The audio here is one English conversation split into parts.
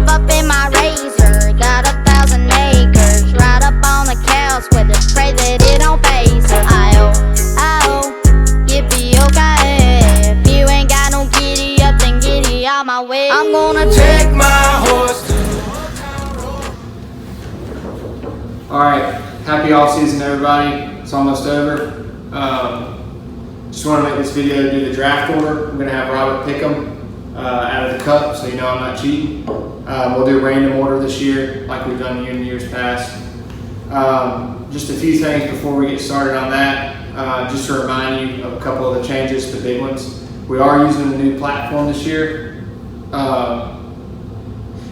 drive up in my Razor, got 1,000 acres, ride up on the cows with it, pray that it don't phase her. I-oh, yippee-okay. If you ain't got no giddy up, then giddy out my way. I'm gonna take my horse. Alright, happy off season everybody. It's almost over. Just want to make this video do the draft order. I'm going to have Robert pick them out of the cup, so you know I'm not cheating. We'll do random order this year, like we've done in years past. Just a few things before we get started on that. Just to remind you of a couple of the changes, the big ones. We are using a new platform this year.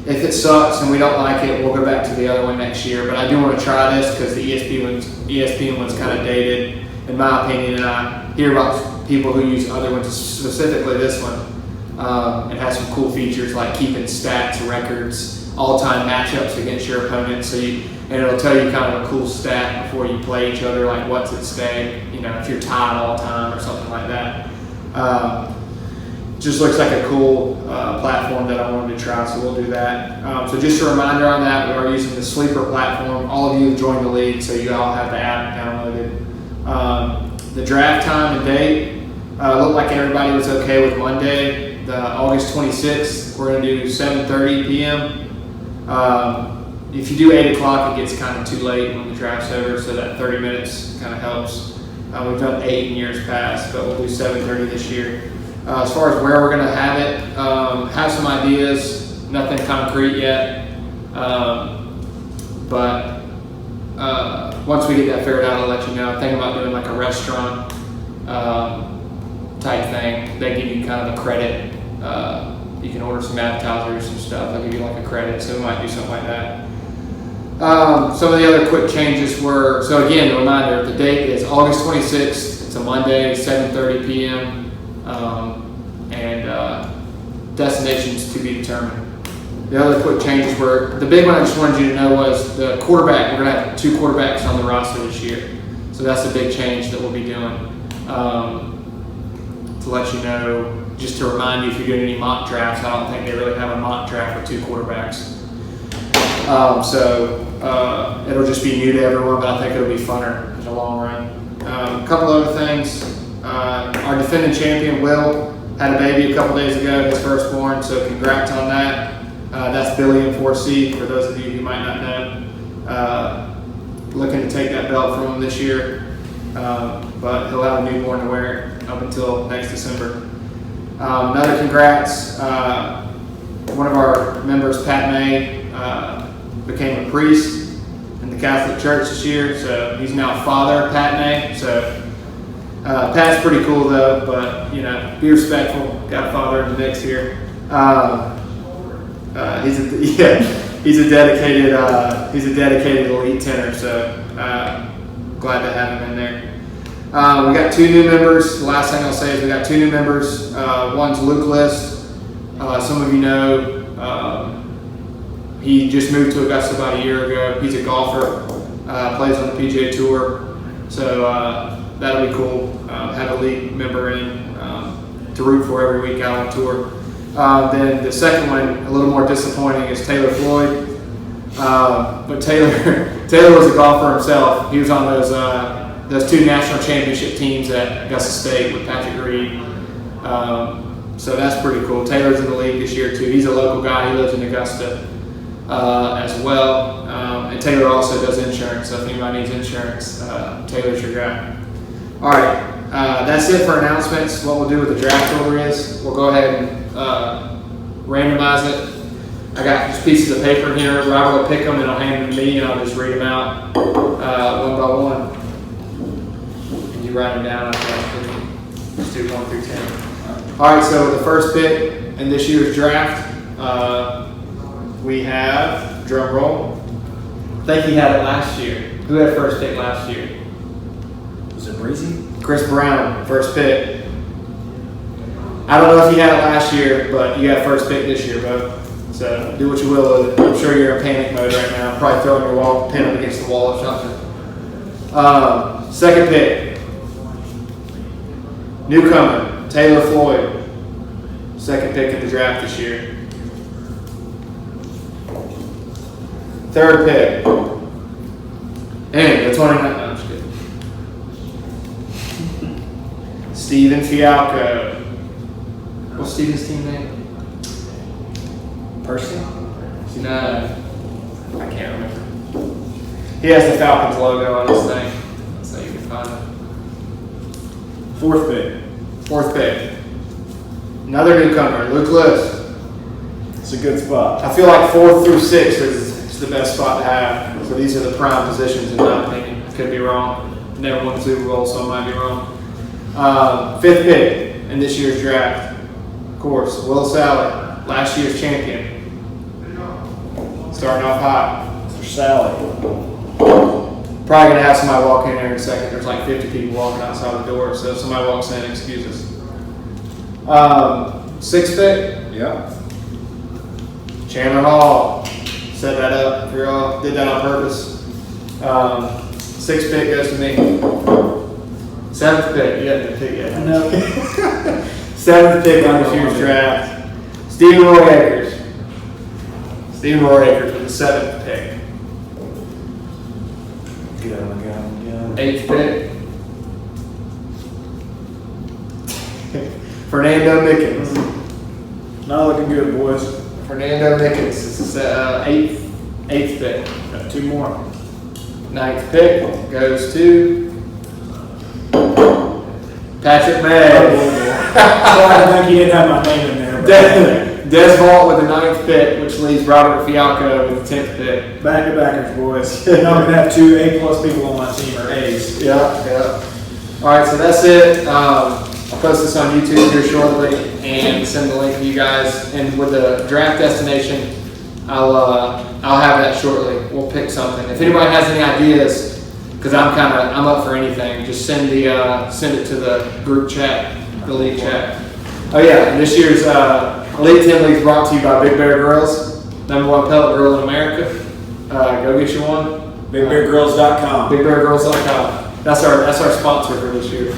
If it sucks and we don't like it, we'll go back to the other one next year. But I do want to try this because the ESPN one's kind of dated, in my opinion, and I hear about people who use other ones, specifically this one. It has some cool features like keeping stats, records, all-time matchups against your opponent. And it'll tell you kind of a cool stat before you play each other, like what's at stake, you know, if you're tied all time or something like that. Just looks like a cool platform that I wanted to try, so we'll do that. So just a reminder on that, we are using the Sleeper platform. All of you have joined the league, so you all have the app downloaded. The draft time and date, looked like everybody was okay with Monday, the August 26th. We're going to do 7:30 p.m. If you do 8 o'clock, it gets kind of too late when the draft's over, so that 30 minutes kind of helps. We've done 8 in years past, but we'll do 7:30 this year. As far as where we're going to have it, have some ideas, nothing concrete yet. But once we get that figured out, I'll let you know. Thinking about doing like a restaurant type thing. They give you kind of a credit. You can order some appetizers and stuff. They'll give you like a credit, so we might do something like that. Some of the other quick changes were, so again, a reminder, the date is August 26th. It's a Monday, 7:30 p.m. Destinations to be determined. The other quick changes were, the big one I just wanted you to know was the quarterback. We're going to have 2 quarterbacks on the roster this year. So that's a big change that we'll be doing. To let you know, just to remind you if you're doing any mock drafts, I don't think they really have a mock draft with 2 quarterbacks. It'll just be new to everyone, but I think it'll be funner in the long run. A couple other things. Our defending champion, Will, had a baby a couple days ago, his firstborn, so congrats on that. That's Billy in 4C, for those of you who might not know. Looking to take that belt from him this year, but he'll have a newborn to wear up until next December. Another congrats, one of our members, Pat May, became a priest in the Catholic Church this year, so he's now Father Pat May. So Pat's pretty cool though, but you know, be respectful. Got a father in the mix here. He's a dedicated elite tenor, so glad to have him in there. We got 2 new members. The last thing I'll say is we got 2 new members. One's Luke List. Some of you know, he just moved to Augusta about a year ago. He's a golfer, plays on the PGA Tour, so that'll be cool. Have a league member in to root for every week out on tour. Then the second one, a little more disappointing, is Taylor Floyd. But Taylor was a golfer himself. He was on those 2 national championship teams at Augusta State with Patrick Reed. So that's pretty cool. Taylor's in the league this year too. He's a local guy. He lives in Augusta as well. And Taylor also does insurance, so if anybody needs insurance, Taylor's your guy. All right, that's it for announcements. What we'll do with the draft order is we'll go ahead and randomize it. I got just pieces of paper here. Robert will pick them and I'll hand them to me and I'll just read them out one by one. And you write them down. Let's do 1 through 10. All right, so the first pick in this year's draft, we have, drum roll, I think he had it last year. Who had first pick last year? Was it Breezy? Chris Brown, first pick. I don't know if you had it last year, but you got first pick this year, bud. So do what you will with it. I'm sure you're in panic mode right now. Probably throwing your pin up against the wall or something. Second pick. Newcomer, Taylor Floyd. Second pick in the draft this year. Third pick. And the 29th. No, I'm just kidding. Steven Fialco. What's Steven's team name? Percy? No. I can't remember. He has the Falcons logo on his thing. So you can find it. Fourth pick. Fourth pick. Another newcomer, Luke Lewis. It's a good spot. I feel like 4th through 6th is the best spot to have. So these are the prime positions in my opinion. Could be wrong. Never won the Super Bowl, so I might be wrong. 5th pick in this year's draft. Of course, Will Sally, last year's champion. Starting off hot. Mr. Sally. Probably gonna have somebody walk in there in a second. There's like 50 people walking outside the door, so if somebody walks in, excuse us. 6th pick. Yeah. Chandler Hall. Set that up for y'all. Did that on purpose. 6th pick goes to me. 7th pick. You haven't picked yet. No. 7th pick on this year's draft. Stephen Roy Akers. Stephen Roy Akers with the 7th pick. Get on the gun. 8th pick. Fernando Mickens. Not looking good, boys. Fernando Mickens is the 8th pick. Got 2 more. 9th pick goes to Patrick May. Sorry, I think you didn't have my name in there. Des Vault with the 9th pick, which leaves Robert Fialco with the 10th pick. Back to backers, boys. I'm going to have 2 A+ people on my team, or A's. Yeah. All right, so that's it. I'll post this on YouTube here shortly and send the link to you guys. And with the draft destination, I'll have that shortly. We'll pick something. If anybody has any ideas, because I'm up for anything, just send it to the group chat, the league chat. Oh yeah, and this year's Elite 10 League is brought to you by Big Bear Grills, #1 pellet grill in America. Go get you one. BigBearGrills.com. BigBearGrills.com. That's our sponsor for this year.